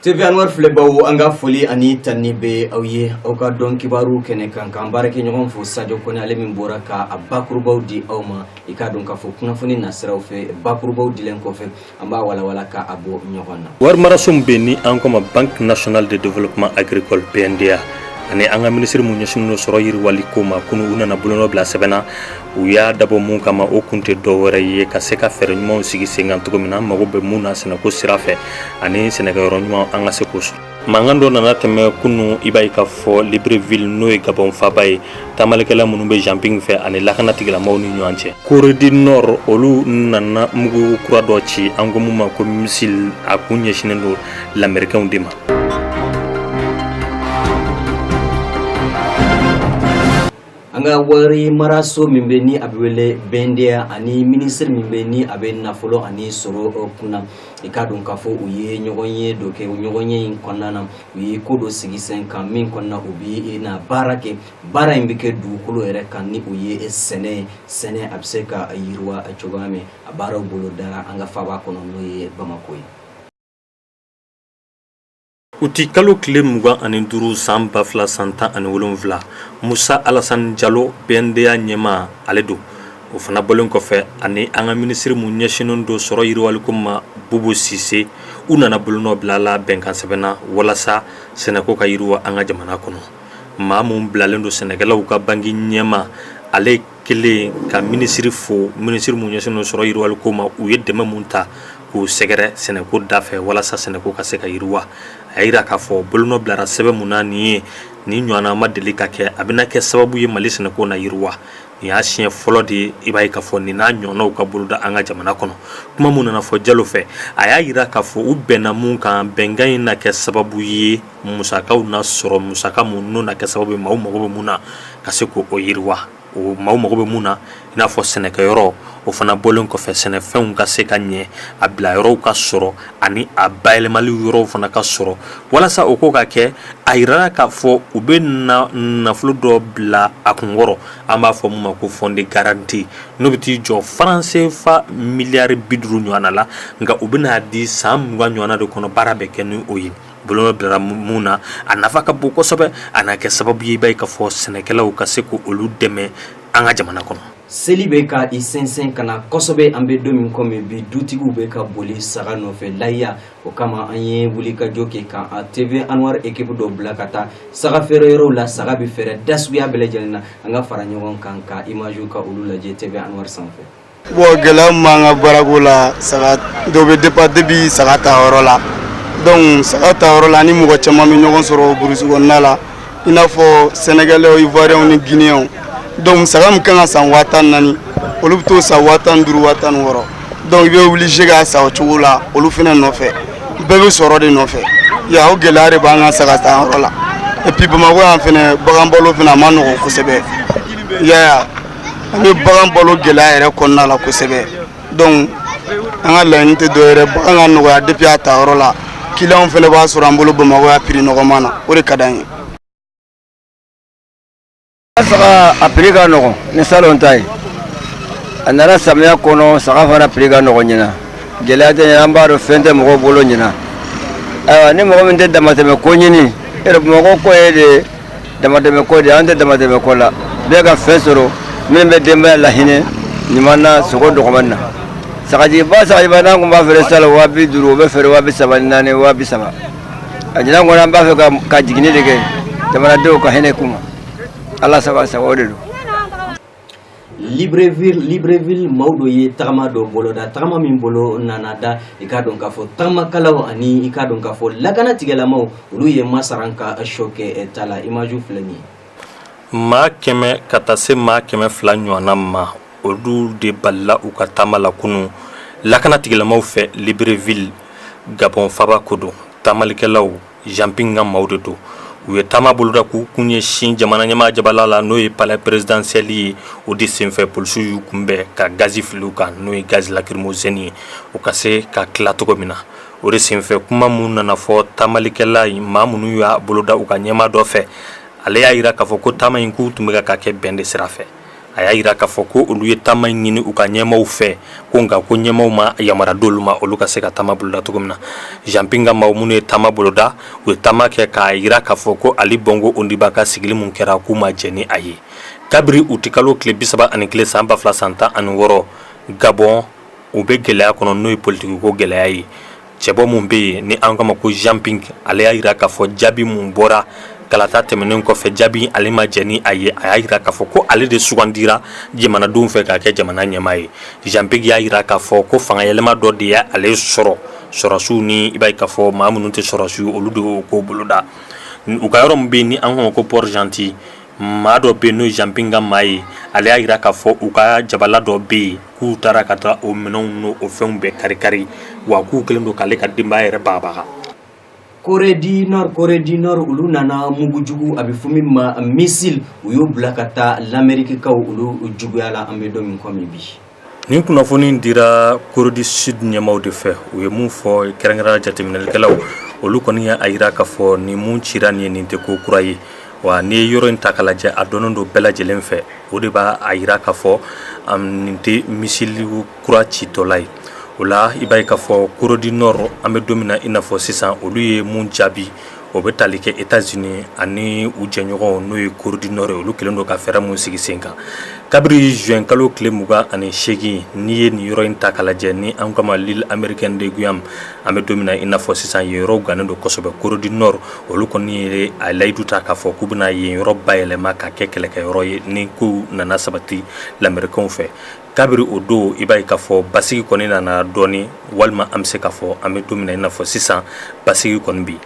TV Anwar Flebaw anga foli ani tanibe awye awka don kibaru kene kan barake nyogon fo sadio kone ale min boraka abakurbaw di awma ikadon ka fo kuna foni nasraw fe bakurbaw di len ko fe amba wala ka abo nyogonna war marasum beni ankoma Banque Nationale de Développement Agricole BNDA ani anga ministre mu nyashino soro yiri wali koma kunu una na bulono bla sebena uya dabo mun kama o kunte do wore ye ka seka fere nyuma sigi sengan to mina mago be muna sena ko sirafe ani senegal ronyo anga se ko mangando na teme kunu ibay ka fo Libreville no e gabon fabay tamalekela munu be jumping fe ani lakana tigla mawni nyance Corée Nord olu nana mugu kura do ci angomu ma ko misil akunya shinendo l'américain dima anga wari maraso mimbeni abwele bendia ani ministre mimbeni abe nafolo ani soro kuna ikadon kafo uye nyogonye doke nyogonye inkonna uye kodo sigisen kan min konna ubi na barake bara imbike du kulo ere kan ni uye sene abseka ayirwa achogame abara bolo dara anga faba kono noye bamakoy uti kalo kile mugan ani duru san bafla santa ani wolonvla Musa Alassane Diallo BNDA nyema aledo o fana bolen ko fe ani anga ministre mu nyeshino do soro yirwal kuma Bubu Cissé unana bulno blala benkan sebena wala sa senako ka yirwa anga jamana kono mamu blalendo Sénégal ka bangi nyema ale kile ka ministre mu nyeshino soro yirwal kuma u yedema munta ko segere senako dafe wala sa senako ka seka yirwa ayira ka fo bulno blara sebe munani ni nywana madeli ka ke abina ke sababu ye malisina ko na yirwa ni asien folo di ibay ka fo ni na nyona ka buluda anga jamana kono kuma munana fo jalo fe ayira ka fo ubena mun kan bengan na ke sababu ye musaka na soro musaka munno na ke sababu mawu mago muna ka se ko o yirwa o mawu mago muna ina fo seneka yoro o fana bolon ko fe sene fen ka se kanye abla yoro ka soro ani abayle mali yoro fana ka soro wala sa o ko ka ke ayira ka fo ubena na flu do bla akungoro amba fo muma ko fonde garantie no biti jo français fa milliard bidru nyana la nga ubena di sam nyana do kono barabe kenu oyin bolono bla muna anafa ka boko sobe anake sababu yibay ka fo senekela o ka se ko olu deme anga jamana kono Selibe ka isensen kana kosobe ambe domin kome bi dutigu be ka boli saga nofe laya o kama anye wuli ka joke ka a TV Anwar equipe do blakata saga ferero la saga bi fere dasbiya belejelna anga fara nyogon kan ka imaju ka ulula je TV Anwar sanfe bo gelam manga baragula saga do be debi saga ta horola donc saga ta horola ni mugo chama mi nyogon soro burusu wonnala ina fo Sénégalais o Ivoirien ni Guinéen donc sagam kan san watan nani olu to sa watan duru watan woro donc be obligé ga sa ochula olu fina no fe bebe soro de no fe ya o gelare ba nga saga ta rola et puis bama ko an fina bagan bolo fina manu ko sebe ya ani bagan bolo gelare ko na la ko sebe donc anga lente do ere bagan no ga depuis ata rola kila on fele ba soro ambolo bama ko ya prix no ko mana o re kadanye Saka Afrika no ne salon tai anara samya kono saka fana Afrika no nyina gelade yambaro fende mo bolo nyina ni mo mende damate me ko nyini ere mo ko ede damate me ko de ande damate me ko la be ga fesoro min be demba la hine ni manna sogo do ko manna saka ji ba saka ba na ko ba fere sala wa bi duru be fere wa bi sabana ne wa bi sama ajina ngona ba fe ka jigini de ke damana do ko hene kuma Allah sawa sawodo Libreville mawdo ye tagma do bolo da tagma min bolo nanada ikadon ka fo tagma kalaw ani ikadon ka fo lagana tigela maw ulu ye masaranka shoke etala imaju flani ma keme katase ma keme flanyo anama odu de balla u ka tamala kunu lagana tigela maw fe Libreville Gabon faba kodo tamalikelaw jampinga mawdo do uye tama buluda ku kunye shin jamana nyama jabalala no e palais présidentiel yi o disinfe polsu yu kumbe ka gazi fluka no e gaz lacrymogène o kase ka klato komina o disinfe kuma munna na fo tamalikela imamunu ya buluda u ka nyama do fe ale ya ira ka fo ko tama inku tumega ka ke bende sirafe a y'a yira k'a fɔ ko olu ye taama ɲini u ka ɲɛmaw fɛ ko nka ko ɲɛmaw ma yamara d'olu ma olu ka se ka taama boloda cogo min na. Janping ka maaw minnu ye taama boloda u ye taama kɛ k'a yira k'a fɔ ko Ali Bongo Ondimba ka sigili mun kɛra k'u ma jɛ ni a ye. Kabiri u tɛ kalo tile 31 san 2016 Gabon u bɛ gɛlɛya kɔnɔ n'o ye politiki ko gɛlɛya ye. Cɛbɔ mun bɛ yen ni an kama ko Janping ale y'a yira k'a fɔ jaabi mun bɔra kalata tɛmɛnen kɔfɛ jaabi ale ma jɛ ni a ye a y'a yira k'a fɔ ko ale de sugandira jamanadenw fɛ k'a kɛ jamana ɲɛmaa ye. Janping y'a yira k'a fɔ ko fanga yɛlɛma dɔ de ye ale sɔrɔ sɔrɔsiw ni i b'a ye k'a fɔ maa minnu tɛ sɔrɔsiw olu de y'o ko boloda. U ka yɔrɔ min bɛ yen ni an kama ko Port-Gentil maa dɔ bɛ yen n'o ye Janping ka maa ye ale y'a yira k'a fɔ u ka jabala dɔ bɛ yen k'u taara ka taa o minɛnw n'o fɛnw bɛɛ kari-kari wa k'u kɛlen don k'ale ka denbaya yɛrɛ bagabaga. Corée du Nord olu nana mugu jugu a bɛ fɔ min ma missile u y'o bila ka taa l'Amérique kaw olu juguya la an bɛ don min komi bi. Nin kunnafoni dira Corée du Sud ɲɛmaaw de fɛ u ye mun fɔ kɛrɛnkɛrɛnnenya jateminɛlikɛlaw olu kɔni y'a yira k'a fɔ ni mun cira nin ye nin tɛ ko kura ye wa n'i ye yɔrɔ in ta k'a lajɛ a dɔnnen don bɛɛ lajɛlen fɛ o de b'a yira k'a fɔ nin tɛ misili kura citɔla ye. O la i b'a ye k'a fɔ Corée du Nord an bɛ don min na i n'a fɔ sisan olu ye mun jaabi o bɛ tali kɛ États-Unis ani u jɛɲɔgɔnw n'o ye Corée du Nord olu kɛlen don ka fɛɛrɛ mun sigi sen kan. Kabiri juin kalo tile 28 n'i ye nin yɔrɔ in ta k'a lajɛ ni an kama l'île américaine de Guyane an bɛ don min na i n'a fɔ sisan yen yɔrɔw gannen don kosɛbɛ. Corée du Nord olu kɔni ye a layidu ta k'a fɔ k'u bɛna yen yɔrɔ bayɛlɛma ka kɛ kɛlɛkɛyɔrɔ ye ni kow nana sabati l'Américains fɛ. Kabiri o don i b'a ye k'a fɔ basigi kɔni nana dɔɔni walima an bɛ se k'a fɔ an bɛ don min na i n'a fɔ sisan basigi kɔni bi.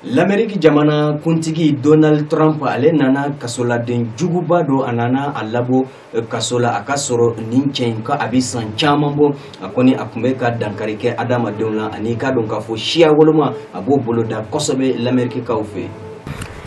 L'Amérique jamana kuntigi Donald Trump ale nana kasoladen juguba do a nana a labɔ kaso la a ka sɔrɔ nin cɛ in ka a bɛ san caman bɔ a kɔni a tun bɛ ka dankari kɛ adamadenw la ani k'a dɔn k'a fɔ siya woloma a b'o boloda kosɛbɛ l'Amérique kaw fɛ.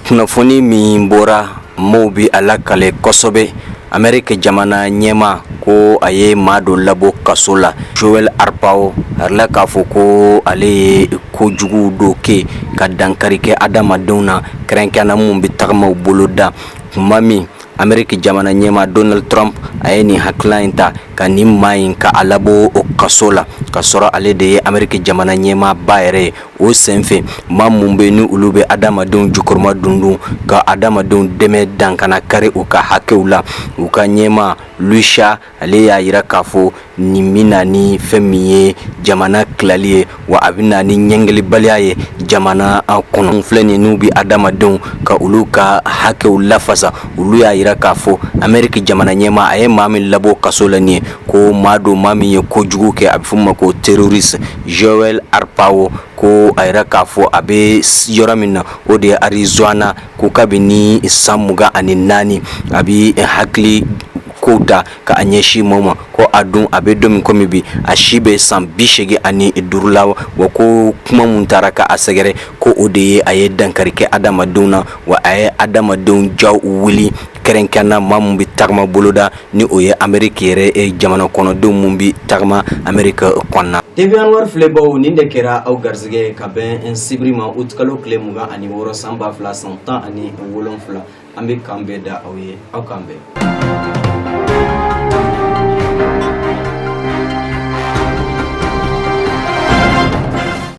Kunnafoni min bɔra maaw bɛ a lakale kosɛbɛ Amérique jamana ɲɛma ko a ye maa dɔ labɔ kaso la Joel Arpaio harila k'a fɔ ko ale ye kojugu dɔ kɛ ka dankari kɛ adamadenw na kɛrɛnkɛrɛnnenya mun bɛ tagamaw boloda tuma min Amérique jamana ɲɛma Donald Trump a ye nin hakilina in ta ka nin maa in ka a labɔ o kaso la ka sɔrɔ ale de ye Amérique jamana ɲɛma ba yɛrɛ ye o senfɛ maa mun bɛ ni olu bɛ adamadenw jukɔrɔma dundun ka adamadenw dɛmɛ dankana kari u ka hakɛw la u ka ɲɛma Lucia ale y'a yira k'a fɔ nin bɛna ni fɛn min ye jamana tilali ye wa a bɛna ni ɲɛngelibaliya ye jamana kɔnɔ filɛ nin n'u bɛ adamadenw ka olu ka hakɛw lafasa olu y'a yira k'a fɔ Amérique jamana ɲɛma a ye maa min labɔ kaso la nin ye ko maa don maa min ye kojugu kɛ a bɛ fɔ ma ko terroriste Joel Arpaio ko a yira k'a fɔ a bɛ yɔrɔ min na o de ye Arizona ko kabini san 24 a bɛ hakili ko da ka a ɲɛsin maaw ma ko a dun a bɛ don min komi bi a si bɛ san 85 la wa ko kuma mun taara ka a sɛgɛrɛ ko o de ye a ye dankari kɛ adamadenw na wa a ye adamadenw jaw wuli kɛrɛnkɛrɛnnenya maa mun bɛ tagama boloda ni o ye Amérique yɛrɛ jamana kɔnɔdenw mun bɛ tagama Amérique kɔnɔna. TVA Noir filɛbaw nin de kɛra aw garisɛgɛ ka bɛn sibiri ma août kalo tile 26 san 2017 an bɛ kan bɛɛ da aw ye aw kan bɛn.